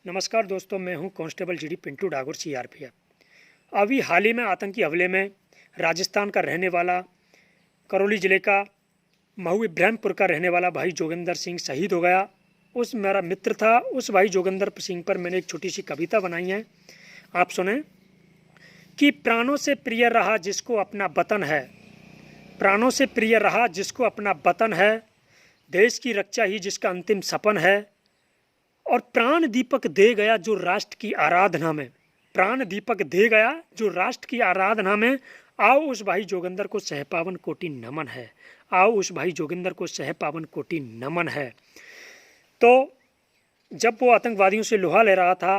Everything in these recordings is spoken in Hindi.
नमस्कार दोस्तों, मैं हूं constable GD Pintu Dagor CRPF. अभी हाल ही में आतंकी हमले में राजस्थान का रहने वाला, करौली जिले का महू इब्राहिमपुर का रहने वाला भाई जोगिंदर सिंह शहीद हो गया। उस मेरा मित्र था, उस भाई जोगिंदर सिंह पर मैंने एक छोटी सी कविता बनाई है, आप सुने। कि प्राणों से प्रिय रहा जिसको अपना वतन है, प्राणों से प्रिय रहा जिसको अपना वतन है, देश की रक्षा ही जिसका अंतिम सपन है, और प्राण दीपक दे गया जो राष्ट्र की आराधना में, प्राण दीपक दे गया जो राष्ट्र की आराधना में। आओ उस भाई जोगिंदर को सहपावन कोटि नमन है, आओ उस भाई जोगिंदर को सहपावन कोटि नमन है। तो जब वो आतंकवादियों से लोहा ले रहा था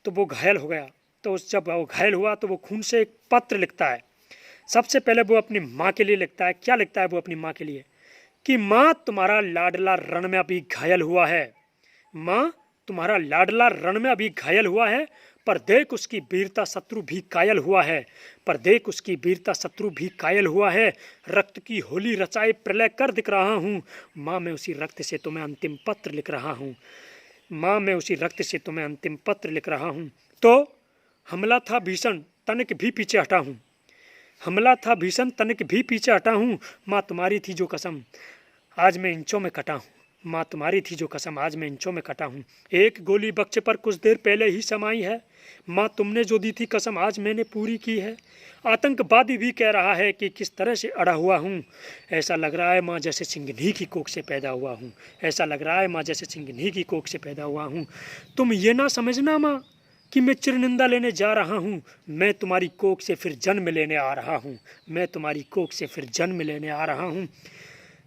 तो वो घायल हो गया। तो जब वो घायल हुआ तो वो खून से एक पत्र लिखता है। सबसे पहले वो अपनी माँ के लिए लिखता है। क्या लिखता है वो अपनी माँ के लिए? कि माँ तुम्हारा लाडला रण में अभी घायल हुआ है, माँ तुम्हारा लाडला रण में अभी घायल हुआ है, पर देख उसकी वीरता शत्रु भी कायल हुआ है, पर देख उसकी वीरता शत्रु भी कायल हुआ है। रक्त की होली रचाए प्रलय कर दिख रहा हूँ, माँ मैं उसी रक्त से तुम्हें अंतिम पत्र लिख रहा हूँ, माँ मैं उसी रक्त से तुम्हें अंतिम पत्र लिख रहा हूँ। तो हमला था भीषण तनिक भी पीछे हटा हूँ, हमला था भीषण तनिक भी पीछे हटा हूँ, माँ तुम्हारी थी जो कसम आज मैं इंचों में कटा हूँ, माँ तुम्हारी थी जो कसम आज मैं इंचों में कटा हूँ। एक गोली बक्से पर कुछ देर पहले ही समाई है, माँ तुमने जो दी थी कसम आज मैंने पूरी की है। आतंकवादी भी कह रहा है कि किस तरह से अड़ा हुआ हूँ, ऐसा लग रहा है माँ जैसे सिंघनी की कोख से पैदा हुआ हूँ, ऐसा लग रहा है माँ जैसे सिंघनी की कोख से पैदा हुआ हूँ। तुम ये ना समझना माँ कि मैं चिरनिंदा लेने जा रहा हूँ, मैं तुम्हारी कोख से फिर जन्म लेने आ रहा हूँ, मैं तुम्हारी कोख से फिर जन्म लेने आ रहा हूँ।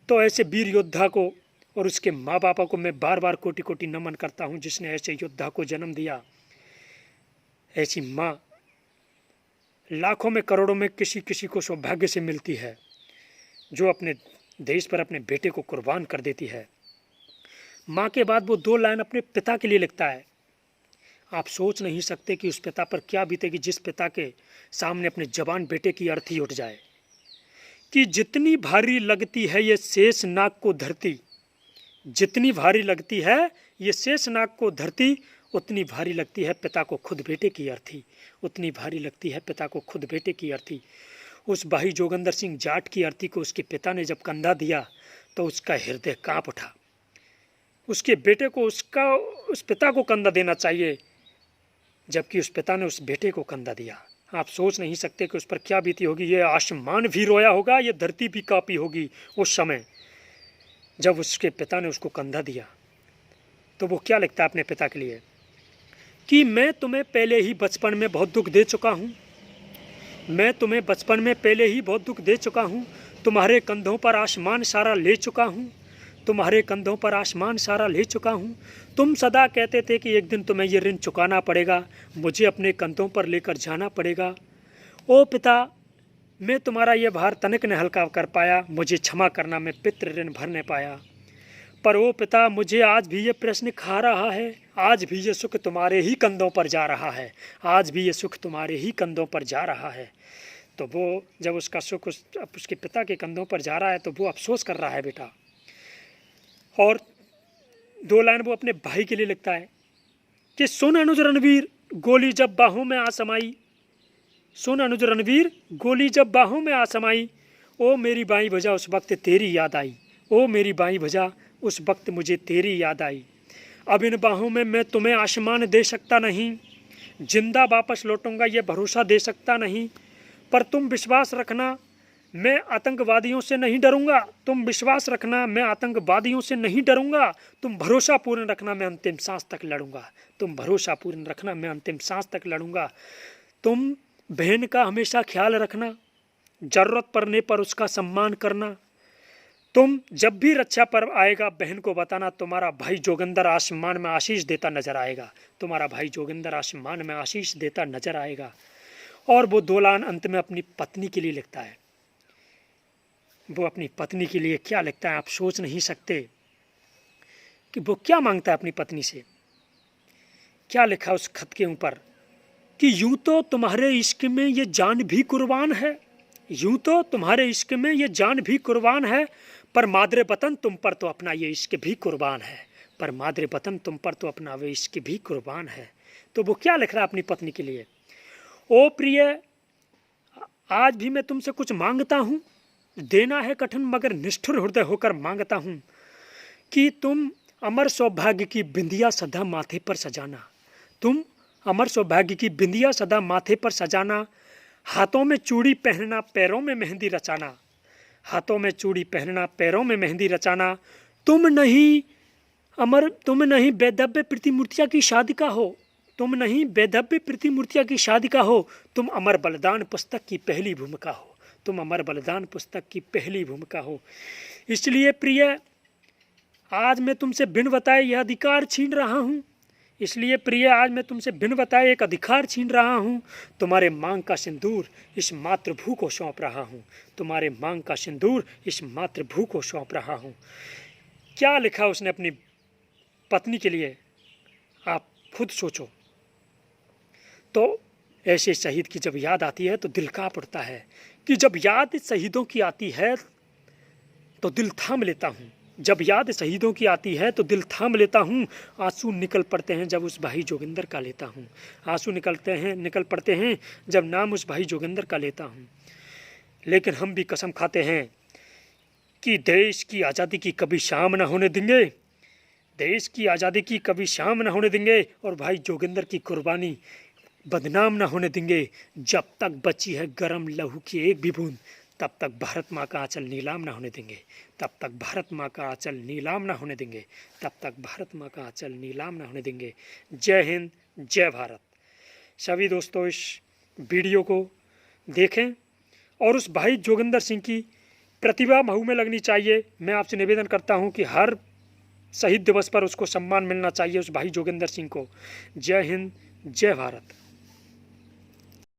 तो ऐसे वीर योद्धा को और उसके माँ बापा को मैं बार बार कोटि कोटि नमन करता हूँ जिसने ऐसे योद्धा को जन्म दिया। ऐसी माँ लाखों में करोड़ों में किसी किसी को सौभाग्य से मिलती है जो अपने देश पर अपने बेटे को कुर्बान कर देती है। माँ के बाद वो 2 लाइन अपने पिता के लिए लिखता है। आप सोच नहीं सकते कि उस पिता पर क्या बीतेगी जिस पिता के सामने अपने जवान बेटे की अर्थी उठ जाए। कि जितनी भारी लगती है ये शेष नाग को धरती, जितनी भारी लगती है ये शेष नाग को धरती, उतनी भारी लगती है पिता को खुद बेटे की अर्थी, उतनी भारी लगती है पिता को खुद बेटे की अर्थी। उस भाई जोगिंदर सिंह जाट की अर्थी को उसके पिता ने जब कंधा दिया तो उसका हृदय कांप उठा। उसके बेटे को उस पिता को कंधा देना चाहिए, जबकि उस पिता ने उस बेटे को कंधा दिया। आप सोच नहीं सकते कि उस पर क्या बीती होगी। ये आसमान भी रोया होगा, ये धरती भी कांपी होगी उस समय जब उसके पिता ने उसको कंधा दिया। तो वो क्या लिखता है अपने पिता के लिए? कि मैं तुम्हें पहले ही बचपन में बहुत दुख दे चुका हूँ, मैं तुम्हें बचपन में पहले ही बहुत दुख दे चुका हूँ, तुम्हारे कंधों पर आसमान सारा ले चुका हूँ, तुम्हारे कंधों पर आसमान सारा ले चुका हूँ। तुम सदा कहते थे कि एक दिन तुम्हें ये ऋण चुकाना पड़ेगा, मुझे अपने कंधों पर लेकर जाना पड़ेगा। ओ पिता, मैं तुम्हारा ये भार तनिक न हल्का कर पाया, मुझे क्षमा करना, मैं पितृ ऋण भर नहीं पाया। पर ओ पिता, मुझे आज भी ये प्रश्न खा रहा है, आज भी ये सुख तुम्हारे ही कंधों पर जा रहा है, आज भी ये सुख तुम्हारे ही कंधों पर जा रहा है। तो वो जब उसका सुख उसके पिता के कंधों पर जा रहा है तो वो अफसोस कर रहा है बेटा। और 2 लाइन वो अपने भाई के लिए लिखता है कि सुन अनुज रणवीर गोली जब बाहों में आ समाई, सुन अनुज रणवीर गोली जब बाहों में आ समाई, ओ मेरी बाई भुजा उस वक्त तेरी याद आई, ओ मेरी बाई भुजा उस वक्त मुझे तेरी याद आई। अब इन बाहों में मैं तुम्हें आसमान दे सकता नहीं, जिंदा वापस लौटूंगा ये भरोसा दे सकता नहीं, पर तुम विश्वास रखना मैं आतंकवादियों से नहीं डरूंगा, तुम विश्वास रखना मैं आतंकवादियों से नहीं डरूंगा, तुम भरोसा पूर्ण रखना मैं अंतिम सांस तक लड़ूंगा, तुम भरोसा पूर्ण रखना मैं अंतिम सांस तक लड़ूंगा। तुम बहन का हमेशा ख्याल रखना, जरूरत पड़ने पर उसका सम्मान करना। तुम जब भी रक्षा पर्व आएगा बहन को बताना तुम्हारा भाई जोगिंदर आसमान में आशीष देता नजर आएगा, तुम्हारा भाई जोगिंदर आसमान में आशीष देता नजर आएगा। और वो 2 लाइन अंत में अपनी पत्नी के लिए लिखता है। वो अपनी पत्नी के लिए क्या लिखता है आप सोच नहीं सकते कि वो क्या मांगता है अपनी पत्नी से। क्या लिखा उस खत के ऊपर? कि यूं तो तुम्हारे इश्क में ये जान भी कुर्बान है, यूं तो तुम्हारे इश्क में ये जान भी कुर्बान है, पर मादरे वतन तुम पर तो अपना ये इश्क भी कुर्बान है, पर माद्री वतन तुम पर तो अपना वे इश्क भी कुर्बान है। तो वो क्या लिख रहा है अपनी पत्नी के लिए? ओ प्रिय, आज भी मैं तुमसे कुछ मांगता हूँ, देना है कठिन मगर निष्ठुर हृदय होकर मांगता हूँ कि तुम अमर सौभाग्य की बिंदिया सदा माथे पर सजाना। तुम अमर सौभाग्य की बिंदिया सदा माथे पर सजाना, हाथों में चूड़ी पहनना, पैरों में मेहंदी रचाना। हाथों में चूड़ी पहनना, पैरों में मेहंदी रचाना। तुम नहीं वैधव्य प्रतिमूर्तिया की शादी का हो। तुम नहीं वैधव्य प्रतिमूर्तिया की शादी का हो। तुम अमर बलिदान पुस्तक की पहली भूमिका हो। तुम अमर बलिदान पुस्तक की पहली भूमिका हो। इसलिए प्रिय, आज मैं तुमसे बिन बताए यह अधिकार छीन रहा हूँ। इसलिए प्रिय, आज मैं तुमसे बिन बताए एक अधिकार छीन रहा हूँ। तुम्हारे मांग का सिंदूर इस मातृभू को सौंप रहा हूँ। तुम्हारे मांग का सिंदूर इस मातृभू को सौंप रहा हूँ। क्या लिखा उसने अपनी पत्नी के लिए, आप खुद सोचो। तो ऐसे शहीद की जब याद आती है तो दिल कांप उठता है कि जब याद शहीदों की आती है तो दिल थाम लेता हूँ। जब याद शहीदों की आती है तो दिल थाम लेता हूँ। आंसू निकल पड़ते हैं जब उस भाई जोगिंदर का लेता हूँ। आंसू निकल पड़ते हैं जब नाम उस भाई जोगिंदर का लेता हूँ। लेकिन हम भी कसम खाते हैं कि देश की आज़ादी की कभी शाम न होने देंगे। देश की आज़ादी की कभी शाम न होने देंगे और भाई जोगिंदर की कुर्बानी बदनाम न होने देंगे। जब तक बची है गरम लहू की एक भी बूंद, तब तक भारत माँ का आंचल नीलाम ना होने देंगे। तब तक भारत माँ का आंचल नीलाम ना होने देंगे। तब तक भारत माँ का आंचल नीलाम ना होने देंगे। जय हिंद, जय भारत। सभी दोस्तों इस वीडियो को देखें और उस भाई जोगिंदर सिंह की प्रतिभा महू में लगनी चाहिए। मैं आपसे निवेदन करता हूँ कि हर शहीद दिवस पर उसको सम्मान मिलना चाहिए, उस भाई जोगिंदर सिंह को। जय हिंद, जय भारत।